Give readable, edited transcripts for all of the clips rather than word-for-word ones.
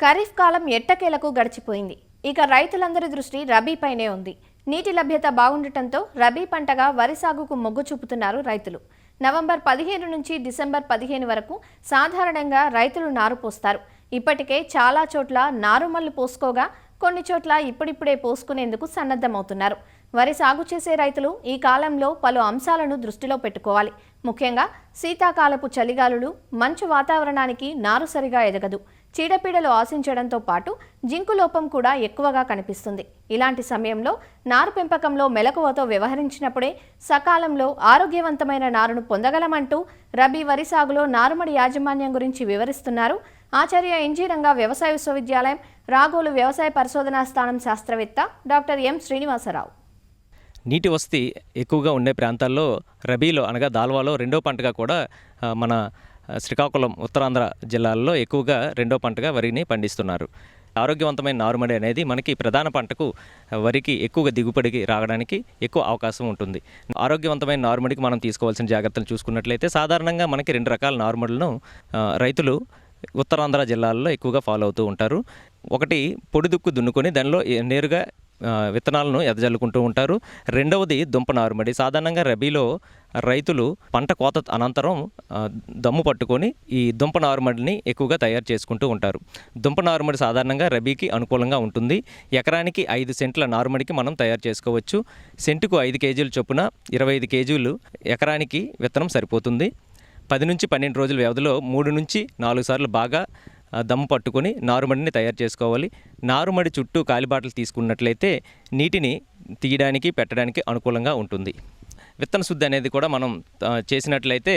ఖరీఫ్ కాలం ఎట్టకేలకు గడిచిపోయింది. ఇక రైతులందరి దృష్టి రబీపైనే ఉంది. నీటి లభ్యత బాగుండటంతో రబీ పంటగా వరి సాగుకు మొగ్గు చూపుతున్నారు రైతులు. నవంబర్ 15 నుంచి డిసెంబర్ 15 వరకు సాధారణంగా రైతులు నారు పోస్తారు. ఇప్పటికే చాలా చోట్ల నారుమల్లు పోసుకోగా కొన్ని చోట్ల ఇప్పుడిప్పుడే పోసుకునేందుకు సన్నద్ధమవుతున్నారు. వరి సాగు చేసే రైతులు ఈ కాలంలో పలు అంశాలను దృష్టిలో పెట్టుకోవాలి. ముఖ్యంగా శీతాకాలపు చలిగాలులు, మంచు వాతావరణానికి నారు సరిగా ఎదగదు. చీడపీడలు ఆశించడంతో పాటు జింకు లోపం కూడా ఎక్కువగా కనిపిస్తుంది. ఇలాంటి సమయంలో నారు పెంపకంలో మెలకువతో వ్యవహరించినప్పుడే సకాలంలో ఆరోగ్యవంతమైన నారును పొందగలమంటూ రబీ వరి సాగులో నారుమడి యాజమాన్యం గురించి వివరిస్తున్నారు ఆచార్య ఎన్జీ రంగా వ్యవసాయ విశ్వవిద్యాలయం రాగోలు వ్యవసాయ పరిశోధనా స్థానం శాస్త్రవేత్త డాక్టర్ ఎం శ్రీనివాసరావు. నీటి వసతి ఎక్కువగా ఉండే ప్రాంతాల్లో రబీలో అనగా దాల్వాలో రెండో పంటగా కూడా మన శ్రీకాకుళం ఉత్తరాంధ్ర జిల్లాల్లో ఎక్కువగా రెండో పంటగా వరిని పండిస్తున్నారు. ఆరోగ్యవంతమైన నారుమడి అనేది మనకి ప్రధాన పంటకు వరికి ఎక్కువగా దిగుబడికి రావడానికి ఎక్కువ అవకాశం ఉంటుంది. ఆరోగ్యవంతమైన నారుమడికి మనం తీసుకోవాల్సిన జాగ్రత్తలు చూసుకున్నట్లయితే సాధారణంగా మనకి రెండు రకాల నారుమడులను రైతులు ఉత్తరాంధ్ర జిల్లాల్లో ఎక్కువగా ఫాలో అవుతూ ఉంటారు. ఒకటి పొడి దుక్కు దున్నుకొని దానిలో నేరుగా విత్తనాలను ఎదజల్లుకుంటూ ఉంటారు. రెండవది దుంప నారుమడి. సాధారణంగా రబీలో రైతులు పంట కోత అనంతరం దమ్ము పట్టుకొని ఈ దుంప నారుమడిని ఎక్కువగా తయారు చేసుకుంటూ ఉంటారు. దుంప నారుమడి సాధారణంగా రబీకి అనుకూలంగా ఉంటుంది. ఎకరానికి 5 సెంట్ల నారుమడికి మనం తయారు చేసుకోవచ్చు. సెంటుకు 5 కేజీల చొప్పున 25 కేజీలు ఎకరానికి విత్తనం సరిపోతుంది. 10 నుంచి 12 రోజుల వ్యవధిలో 3 నుంచి 4 సార్లు బాగా దమ్ము పట్టుకొని నారుమడిని తయారు చేసుకోవాలి. నారుమడి చుట్టూ కాలిబాటలు తీసుకున్నట్లయితే నీటిని తీయడానికి పెట్టడానికి అనుకూలంగా ఉంటుంది. విత్తన శుద్ధి అనేది కూడా మనం చేసినట్లయితే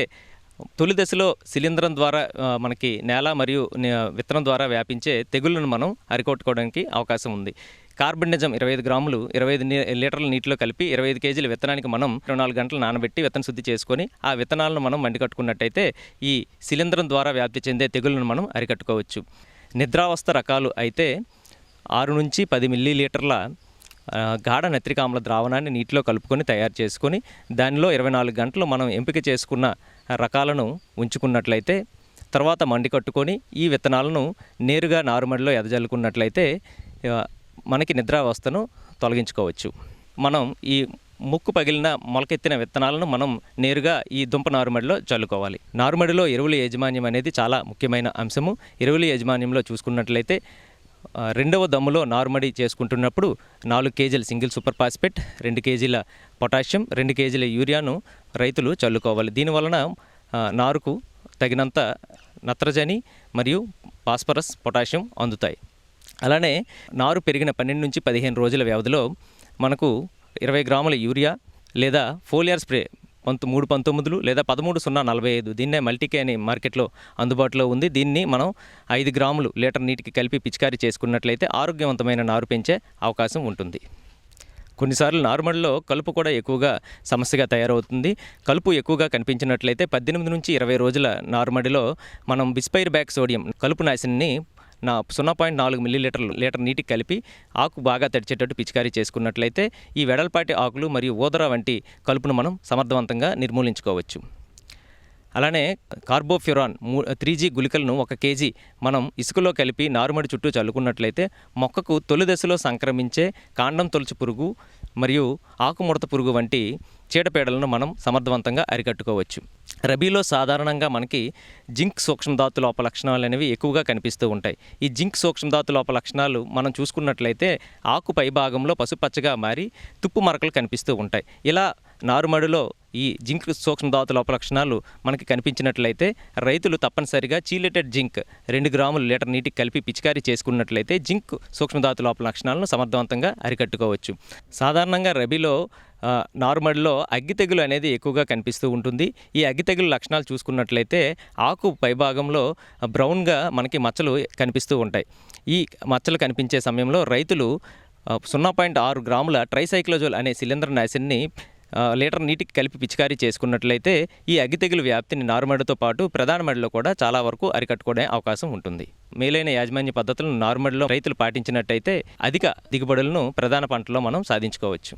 తొలి దశలో శిలీంధ్రం ద్వారా మనకి నేల మరియు విత్తనం ద్వారా వ్యాపించే తెగుళ్లను మనం అరికొట్టుకోవడానికి అవకాశం ఉంది. కార్బనిజం 25 గ్రాములు 25 లీటర్ల నీటిలో కలిపి 25 కేజీల విత్తనానికి మనం 24 గంటలు నానబెట్టి విత్తన శుద్ధి చేసుకొని ఆ విత్తనాలను మనం మండికట్టుకున్నట్టయితే ఈ శిలీంధ్రం ద్వారా వ్యాప్తి చెందే తెగుళ్లను మనం అరికట్టుకోవచ్చు. నిద్రావస్థ రకాలు అయితే 6 నుంచి 10 మిల్లీలీటర్ల గాఢ నత్రిక ఆమ్ల ద్రావణాన్ని నీటిలో కలుపుకొని తయారు చేసుకొని దానిలో 24 గంటలు మనం ఎంపిక చేసుకున్న రకాలను ఉంచుకున్నట్లయితే తర్వాత మండి కట్టుకొని ఈ విత్తనాలను నేరుగా నారుమడిలో ఎదజల్లుకున్నట్లయితే మనకి నిద్రావస్థను తొలగించుకోవచ్చు. మనం ఈ ముక్కు పగిలిన మొలకెత్తిన విత్తనాలను మనం నేరుగా ఈ దుంప నారుమడిలో చల్లుకోవాలి. నారుమడిలో ఎరువుల యాజమాన్యం అనేది చాలా ముఖ్యమైన అంశము. ఎరువుల యాజమాన్యంలో చూసుకున్నట్లయితే రెండవ దమ్ములో నారుమడి చేసుకుంటున్నప్పుడు 4 కేజీల సింగిల్ సూపర్ ఫాస్ఫేట్, 2 కేజీల పొటాషియం, 2 కేజీల యూరియాను రైతులు చల్లుకోవాలి. దీనివలన నారుకు తగినంత నత్రజని మరియు ఫాస్ఫరస్, పొటాషియం అందుతాయి. అలానే నారు పెరిగిన 12 నుంచి 15 రోజుల వ్యవధిలో మనకు 20 గ్రాముల యూరియా లేదా ఫోలియర్ స్ప్రే 319 లేదా 13,045 దీన్నే మల్టీకే అని మార్కెట్లో అందుబాటులో ఉంది. దీన్ని మనం 5 గ్రాములు లీటర్ నీటికి కలిపి పిచికారీ చేసుకున్నట్లయితే ఆరోగ్యవంతమైన నారు పెంచే అవకాశం ఉంటుంది. కొన్నిసార్లు నారుమడిలో కలుపు కూడా ఎక్కువగా సమస్యగా తయారవుతుంది. కలుపు ఎక్కువగా కనిపించినట్లయితే 18 నుంచి 20 రోజుల నారుమడిలో మనం బిస్పైర్ బ్యాక్ సోడియం కలుపు నాశిని 0.4 లీటర్ నీటికి కలిపి ఆకు బాగా తడిచేటట్టు పిచికారీ చేసుకున్నట్లయితే ఈ వెడల్పాటి ఆకులు మరియు ఊదర వంటి కలుపును మనం సమర్థవంతంగా నిర్మూలించుకోవచ్చు. అలానే కార్బోఫ్యూరాన్ 3G గుళికలను 1 కేజీ మనం ఇసుకలో కలిపి నారుమడి చుట్టూ చల్లుకున్నట్లయితే మొక్కకు తొలి దశలో సంక్రమించే కాండం తొలుచు పురుగు మరియు ఆకుముడత పురుగు వంటి చీడపీడలను మనం సమర్థవంతంగా అరికట్టుకోవచ్చు. రబీలో సాధారణంగా మనకి జింక్ సూక్ష్మధాతు లోప లక్షణాలు అనేవి ఎక్కువగా కనిపిస్తూ ఉంటాయి. ఈ జింక్ సూక్ష్మధాతు లోప లక్షణాలు మనం చూసుకున్నట్లయితే ఆకు పై భాగంలో పసుపచ్చగా మారి తుప్పు మరకలు కనిపిస్తూ ఉంటాయి. ఇలా నారుమడిలో ఈ జింక్ సూక్ష్మధాతు లోప లక్షణాలు మనకి కనిపించినట్లయితే రైతులు తప్పనిసరిగా చీలేటెడ్ జింక్ 2 గ్రాములు లీటర్ నీటికి కలిపి పిచికారీ చేసుకున్నట్లయితే జింక్ సూక్ష్మధాతు లోప లక్షణాలను సమర్థవంతంగా అరికట్టుకోవచ్చు. సాధారణంగా రబీలో నారుమడిలో అగ్గి తెగులు అనేది ఎక్కువగా కనిపిస్తూ ఉంటుంది. ఈ అగ్గి తెగులు లక్షణాలు చూసుకున్నట్లయితే ఆకు పైభాగంలో బ్రౌన్గా మనకి మచ్చలు కనిపిస్తూ ఉంటాయి. ఈ మచ్చలు కనిపించే సమయంలో రైతులు 0.6 గ్రాముల ట్రైసైక్లోజోల్ అనే శిలీంద్ర నాశిని లీటర్ నీటికి కలిపి పిచికారీ చేసుకున్నట్లయితే ఈ అగ్గి తెగులు వ్యాప్తిని నారుమడితో పాటు ప్రధాన మడిలో కూడా చాలా వరకు అరికట్టుకోవడానికి అవకాశం ఉంటుంది. మేలైన యాజమాన్య పద్ధతులను నారుమడిలో రైతులు పాటించినట్టయితే అధిక దిగుబడులను ప్రధాన పంటలో మనం సాధించుకోవచ్చు.